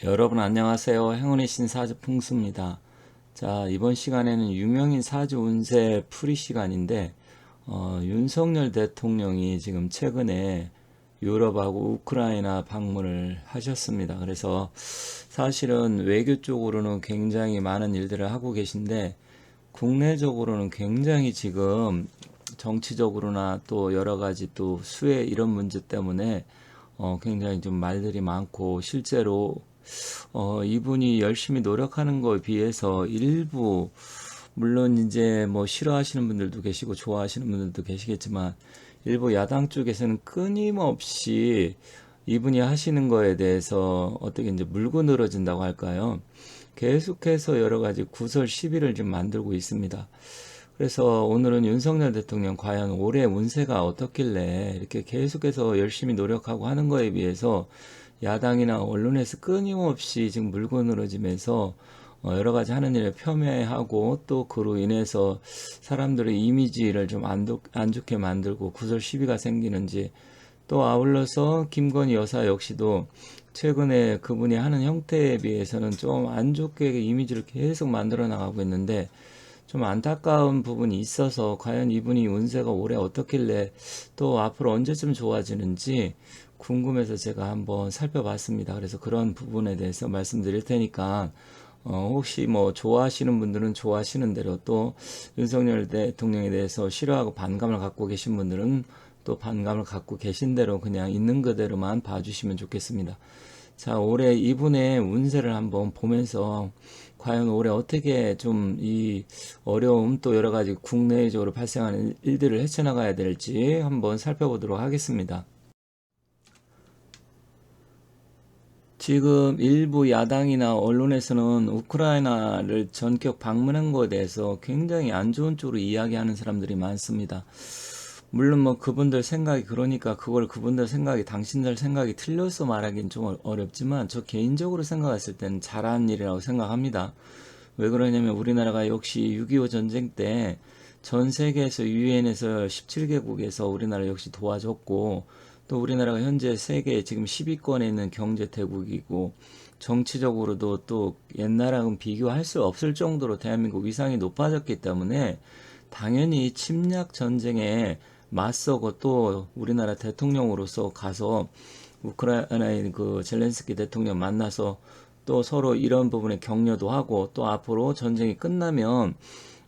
여러분 안녕하세요. 행운의 신 사주 풍수입니다. 자, 이번 시간에는 유명인 사주 운세 풀이 시간인데 윤석열 대통령이 지금 최근에 유럽하고 우크라이나 방문을 하셨습니다. 그래서 사실은 외교 쪽으로는 굉장히 많은 일들을 하고 계신데 국내적으로는 굉장히 지금 정치적으로나 또 여러 가지 또 수혜 이런 문제 때문에 굉장히 좀 말들이 많고 실제로 이분이 열심히 노력하는 거에 비해서 일부 물론 이제 뭐 싫어하시는 분들도 계시고 좋아하시는 분들도 계시겠지만 일부 야당 쪽에서는 끊임없이 이분이 하시는 거에 대해서 어떻게 이제 물고 늘어진다고 할까요? 계속해서 여러 가지 구설 시비를 좀 만들고 있습니다. 그래서 오늘은 윤석열 대통령 과연 올해 운세가 어떻길래 이렇게 계속해서 열심히 노력하고 하는 거에 비해서 야당이나 언론에서 끊임없이 지금 물고 늘어지면서 여러 가지 하는 일에 폄훼하고 또 그로 인해서 사람들의 이미지를 좀 안 좋게 만들고 구설 시비가 생기는지 또 아울러서 김건희 여사 역시도 최근에 그분이 하는 형태에 비해서는 좀 안 좋게 이미지를 계속 만들어 나가고 있는데 좀 안타까운 부분이 있어서 과연 이분이 운세가 올해 어떻길래 또 앞으로 언제쯤 좋아지는지 궁금해서 제가 한번 살펴봤습니다. 그래서 그런 부분에 대해서 말씀드릴 테니까 혹시 뭐 좋아하시는 분들은 좋아하시는 대로 또 윤석열 대통령에 대해서 싫어하고 반감을 갖고 계신 분들은 또 반감을 갖고 계신 대로 그냥 있는 그대로만 봐주시면 좋겠습니다. 자, 올해 이분의 운세를 한번 보면서 과연 올해 어떻게 좀 이 어려움 또 여러 가지 국내적으로 발생하는 일들을 헤쳐나가야 될지 한번 살펴보도록 하겠습니다. 지금 일부 야당이나 언론에서는 우크라이나를 전격 방문한 것에 대해서 굉장히 안 좋은 쪽으로 이야기하는 사람들이 많습니다. 물론 뭐 그분들 생각이 그러니까 그걸 그분들 생각이 당신들 생각이 틀려서 말하기는 좀 어렵지만 저 개인적으로 생각했을 때는 잘한 일이라고 생각합니다. 왜 그러냐면 우리나라가 역시 6.25 전쟁 때 전 세계에서 유엔에서 17개국에서 우리나라 역시 도와줬고 또 우리나라가 현재 세계 지금 10위권에 있는 경제 대국이고 정치적으로도 또 옛날하고는 비교할 수 없을 정도로 대한민국 위상이 높아졌기 때문에 당연히 침략 전쟁에 맞서고 또 우리나라 대통령으로서 가서 우크라이나의 그 젤렌스키 대통령 만나서 또 서로 이런 부분에 격려도 하고 또 앞으로 전쟁이 끝나면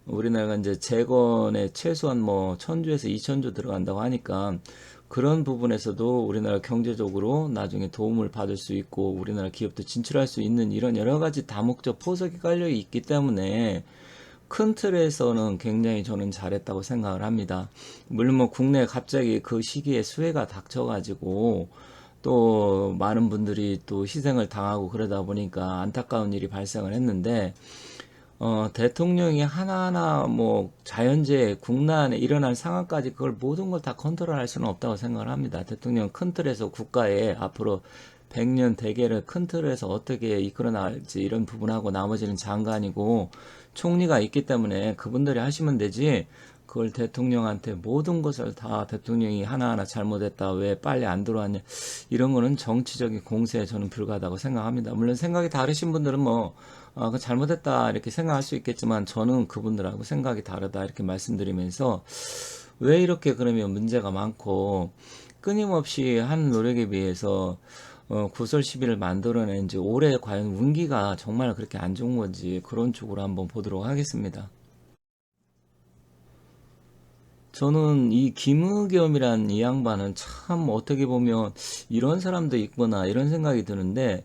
우리나라가 이제 재건에 최소한 뭐 1,000조에서 2,000조 들어간다고 하니까 그런 부분에서도 우리나라 경제적으로 나중에 도움을 받을 수 있고 우리나라 기업도 진출할 수 있는 이런 여러 가지 다목적 포석이 깔려 있기 때문에 큰 틀에서는 굉장히 저는 잘했다고 생각을 합니다. 물론 뭐 국내에 갑자기 그 시기에 수해가 닥쳐가지고 또 많은 분들이 또 희생을 당하고 그러다 보니까 안타까운 일이 발생을 했는데 대통령이 하나하나 뭐 자연재해, 국난에 일어난 상황까지 그걸 모든 걸 다 컨트롤할 수는 없다고 생각을 합니다. 대통령 큰 틀에서 국가에 앞으로 100년 대계를 큰 틀에서 어떻게 이끌어 나갈지 이런 부분하고 나머지는 장관이고 총리가 있기 때문에 그분들이 하시면 되지 그걸 대통령한테 모든 것을 다 대통령이 하나하나 잘못했다 왜 빨리 안 들어왔냐 이런 거는 정치적인 공세에 저는 불과하다고 생각합니다. 물론 생각이 다르신 분들은 뭐 그 잘못했다 이렇게 생각할 수 있겠지만 저는 그분들하고 생각이 다르다 이렇게 말씀드리면서 왜 이렇게 그러면 문제가 많고 끊임없이 하는 노력에 비해서 구설 시비를 만들어낸지 올해 과연 운기가 정말 그렇게 안 좋은 건지 그런 쪽으로 한번 보도록 하겠습니다. 저는 이 김의겸이란 이 양반은 참 어떻게 보면 이런 사람도 있구나 이런 생각이 드는데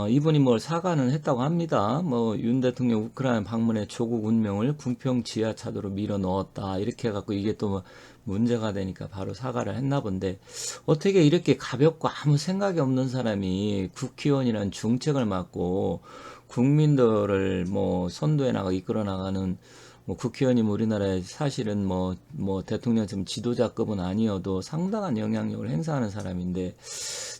이분이 뭘 사과는 했다고 합니다. 뭐 윤 대통령 우크라이나 방문에 조국 운명을 궁평 지하차도로 밀어 넣었다 이렇게 해갖고 이게 또 문제가 되니까 바로 사과를 했나 본데 어떻게 이렇게 가볍고 아무 생각이 없는 사람이 국회의원이란 중책을 맡고 국민들을 뭐 선도해 나가 이끌어 나가는 뭐 국회의원이면 우리나라에 사실은 뭐 대통령처럼 지도자급은 아니어도 상당한 영향력을 행사하는 사람인데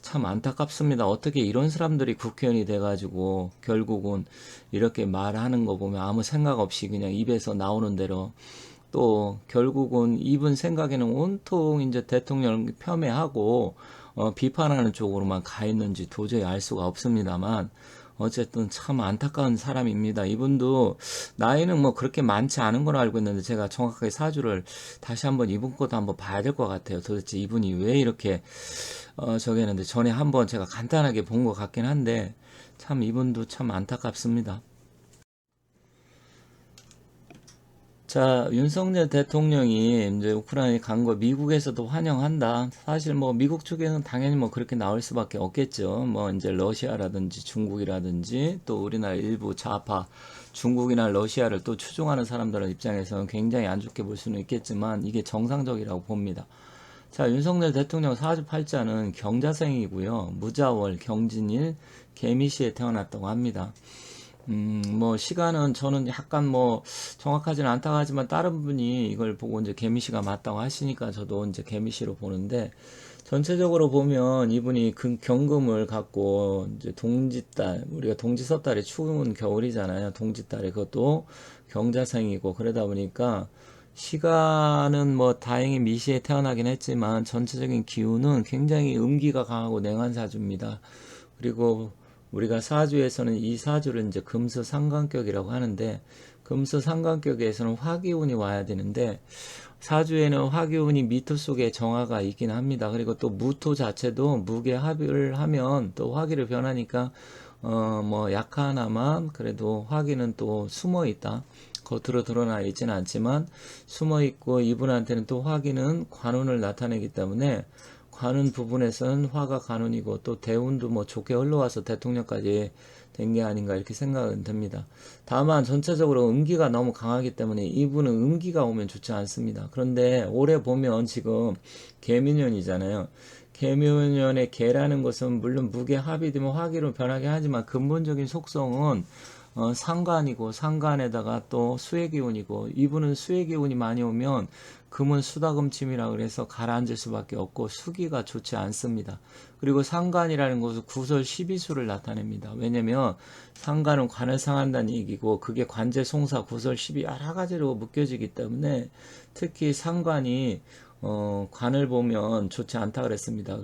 참 안타깝습니다. 어떻게 이런 사람들이 국회의원이 돼가지고 결국은 이렇게 말하는 거 보면 아무 생각 없이 그냥 입에서 나오는 대로 또 결국은 이분 생각에는 온통 이제 대통령 폄훼하고 비판하는 쪽으로만 가 있는지 도저히 알 수가 없습니다만 어쨌든 참 안타까운 사람입니다. 이분도 나이는 뭐 그렇게 많지 않은 걸 알고 있는데 제가 정확하게 사주를 다시 한번 이분 것도 한번 봐야 될 것 같아요. 도대체 이분이 왜 이렇게 저기 했는데 전에 한번 제가 간단하게 본 것 같긴 한데 참 이분도 참 안타깝습니다. 자, 윤석열 대통령이 이제 우크라이나에 간 거 미국에서도 환영한다. 사실 뭐 미국 쪽에서는 당연히 뭐 그렇게 나올 수밖에 없겠죠. 뭐 이제 러시아라든지 중국이라든지 또 우리나라 일부 좌파 중국이나 러시아를 또 추종하는 사람들의 입장에서는 굉장히 안 좋게 볼 수는 있겠지만 이게 정상적이라고 봅니다. 자, 윤석열 대통령 사주팔자는 경자생이고요. 무자월, 경진일, 개미시에 태어났다고 합니다. 뭐, 시간은 저는 약간 뭐, 정확하지는 않다고 하지만, 다른 분이 이걸 보고 이제 개미씨가 맞다고 하시니까 저도 이제 개미씨로 보는데, 전체적으로 보면 이분이 그 경금을 갖고, 이제 동짓달, 우리가 동지섣달에 추운 겨울이잖아요. 동짓달에 그것도 경자생이고, 그러다 보니까, 시간은 뭐, 다행히 미시에 태어나긴 했지만, 전체적인 기운은 굉장히 음기가 강하고 냉한사주입니다. 그리고 우리가 사주에서는 이 사주를 이제 금수상관격이라고 하는데 금수상관격에서는 화기운이 와야 되는데 사주에는 화기운이 미토 속에 정화가 있긴 합니다. 그리고 또 무토 자체도 무게 합을 하면 또 화기를 변하니까 뭐 약하나마 그래도 화기는 또 숨어 있다. 겉으로 드러나 있지는 않지만 숨어 있고 이분한테는 또 화기는 관운을 나타내기 때문에 관운 부분에서는 화가 관운이고 또 대운도 뭐 좋게 흘러와서 대통령까지 된 게 아닌가 이렇게 생각은 듭니다. 다만 전체적으로 음기가 너무 강하기 때문에 이분은 음기가 오면 좋지 않습니다. 그런데 올해 보면 지금 개미년이잖아요. 개묘년의 개라는 것은 물론 무게 합이 되면 화기로 변하게 하지만 근본적인 속성은 상관이고 상관에다가 또 수의 기운이고 이분은 수의 기운이 많이 오면 금은 수다금침이라 그래서 가라앉을 수밖에 없고 수기가 좋지 않습니다. 그리고 상관이라는 것은 구설 12수를 나타냅니다. 왜냐면 상관은 관을 상한다는 얘기고 그게 관제 송사 구설 12 여러 가지로 묶여지기 때문에 특히 상관이 관을 보면 좋지 않다 그랬습니다.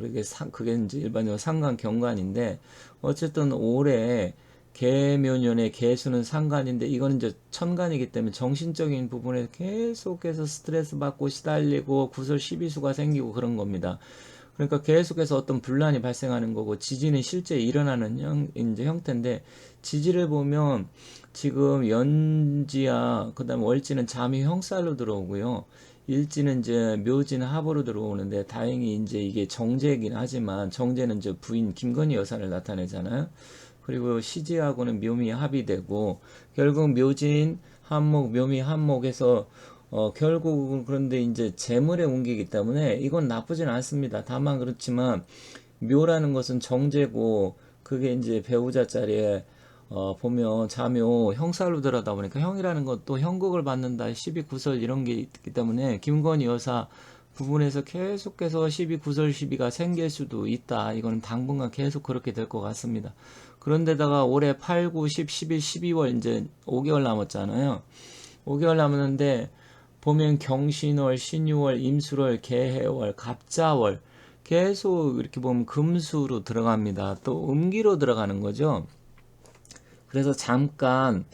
그게 이제 일반적으로 상관 경관인데 어쨌든 올해 개묘년의 개수는 상관인데 이거는 이제 천간이기 때문에 정신적인 부분에 계속해서 스트레스 받고 시달리고 구설 시비수가 생기고 그런 겁니다. 그러니까 계속해서 어떤 분란이 발생하는 거고 지지는 실제 일어나는 이제 형태인데 지지를 보면 지금 연지야 그다음 월지는 잠이 형살로 들어오고요. 일지는 이제 묘지는 합으로 들어오는데 다행히 이제 이게 정제이긴 하지만 정제는 이제 부인 김건희 여사를 나타내잖아요. 그리고 시지하고는 묘미 합이 되고 결국 묘진 한목 묘미 한목에서 결국은 그런데 이제 재물에 옮기기 때문에 이건 나쁘진 않습니다. 다만 그렇지만 묘라는 것은 정제고 그게 이제 배우자 자리에 보면 자묘 형살로 들어다 보니까 형이라는 것도 형극을 받는다 12구설 이런 게 있기 때문에 김건희 여사 부분에서 계속해서 12구설 시비가 생길 수도 있다. 이거는 당분간 계속 그렇게 될 것 같습니다. 그런데다가 올해 8, 9, 10, 11, 12월 이제 5개월 남았잖아요. 5개월 남았는데 보면 경신월, 신유월, 임술월, 개해월, 갑자월 계속 이렇게 보면 금수로 들어갑니다. 또 음기로 들어가는 거죠. 그래서 잠깐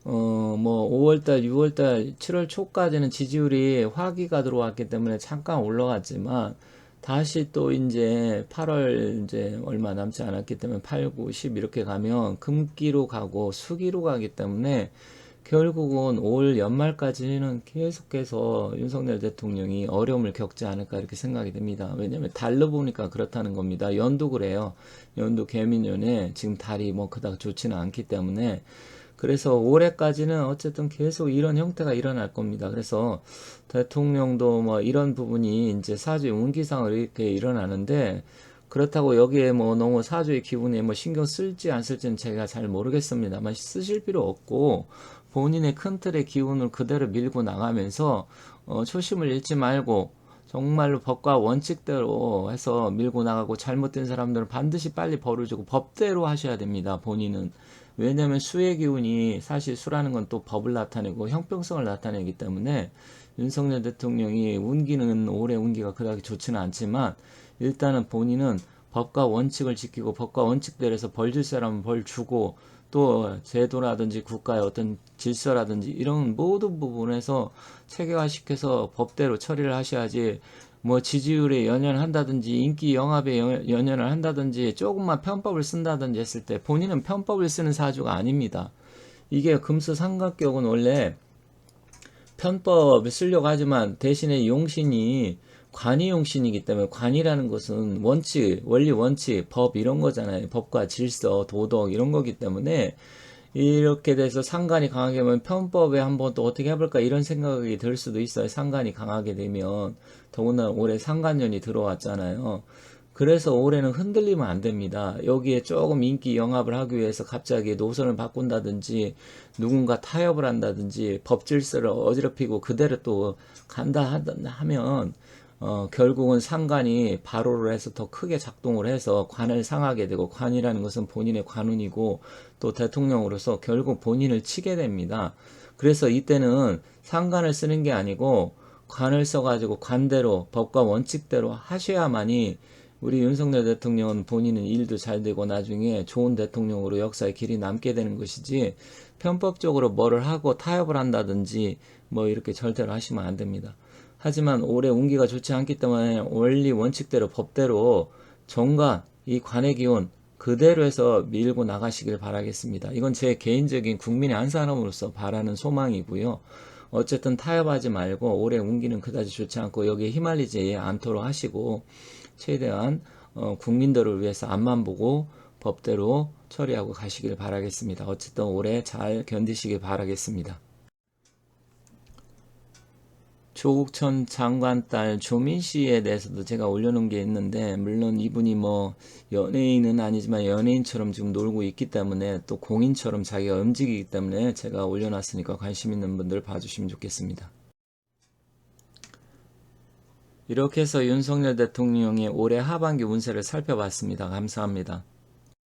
뭐 5월달, 6월달, 7월 초까지는 지지율이 화기가 들어왔기 때문에 잠깐 올라갔지만 다시 또 이제 8월 이제 얼마 남지 않았기 때문에 8, 9, 10 이렇게 가면 금기로 가고 수기로 가기 때문에 결국은 올 연말까지는 계속해서 윤석열 대통령이 어려움을 겪지 않을까 이렇게 생각이 됩니다. 왜냐하면 달로 보니까 그렇다는 겁니다. 연도 그래요. 연도 개미년에 지금 달이 뭐 그닥 좋지는 않기 때문에 그래서 올해까지는 어쨌든 계속 이런 형태가 일어날 겁니다. 그래서 대통령도 뭐 이런 부분이 이제 사주의 운기상으로 이렇게 일어나는데 그렇다고 여기에 뭐 너무 사주의 기분에 뭐 신경 쓸지 안 쓸지는 제가 잘 모르겠습니다만 쓰실 필요 없고 본인의 큰 틀의 기운을 그대로 밀고 나가면서 초심을 잃지 말고 정말로 법과 원칙대로 해서 밀고 나가고 잘못된 사람들은 반드시 빨리 벌을 주고 법대로 하셔야 됩니다. 본인은 왜냐하면 수의 기운이 사실 수라는 건 또 법을 나타내고 형평성을 나타내기 때문에 윤석열 대통령이 운기는 올해 운기가 그다지 좋지는 않지만 일단은 본인은 법과 원칙을 지키고 법과 원칙대로해서 벌 줄 사람은 벌 주고 또 제도라든지 국가의 어떤 질서라든지 이런 모든 부분에서 체계화시켜서 법대로 처리를 하셔야지 뭐 지지율에 연연한다든지 인기 영합에 연연을 한다든지 조금만 편법을 쓴다든지 했을 때 본인은 편법을 쓰는 사주가 아닙니다. 이게 금수삼각격은 원래 편법을 쓰려고 하지만 대신에 용신이 관이용신이기 때문에 관이라는 것은 원칙, 원리 원칙, 법 이런 거잖아요. 법과 질서, 도덕 이런 거기 때문에 이렇게 돼서 상관이 강하게 되면 편법에 한번 또 어떻게 해볼까 이런 생각이 들 수도 있어요. 상관이 강하게 되면 더구나 올해 상관년이 들어왔잖아요. 그래서 올해는 흔들리면 안 됩니다. 여기에 조금 인기 영합을 하기 위해서 갑자기 노선을 바꾼다든지 누군가 타협을 한다든지 법 질서를 어지럽히고 그대로 또 간다 하면 결국은 상관이 발호를 해서 더 크게 작동을 해서 관을 상하게 되고 관이라는 것은 본인의 관운이고 또 대통령으로서 결국 본인을 치게 됩니다. 그래서 이때는 상관을 쓰는 게 아니고 관을 써가지고 관대로 법과 원칙대로 하셔야만이 우리 윤석열 대통령은 본인은 일도 잘 되고 나중에 좋은 대통령으로 역사의 길이 남게 되는 것이지 편법적으로 뭐를 하고 타협을 한다든지 뭐 이렇게 절대로 하시면 안 됩니다. 하지만 올해 운기가 좋지 않기 때문에 원리 원칙대로 법대로 정관 이 관의 기운 그대로 해서 밀고 나가시길 바라겠습니다. 이건 제 개인적인 국민의 한 사람으로서 바라는 소망이고요. 어쨌든 타협하지 말고 올해 운기는 그다지 좋지 않고 여기에 휘말리지 않도록 하시고 최대한 국민들을 위해서 앞만 보고 법대로 처리하고 가시길 바라겠습니다. 어쨌든 올해 잘 견디시길 바라겠습니다. 조국천 장관 딸 조민 씨에 대해서도 제가 올려놓은 게 있는데 물론 이분이 뭐 연예인은 아니지만 연예인처럼 지금 놀고 있기 때문에 또 공인처럼 자기가 움직이기 때문에 제가 올려놨으니까 관심 있는 분들 봐주시면 좋겠습니다. 이렇게 해서 윤석열 대통령의 올해 하반기 운세를 살펴봤습니다. 감사합니다.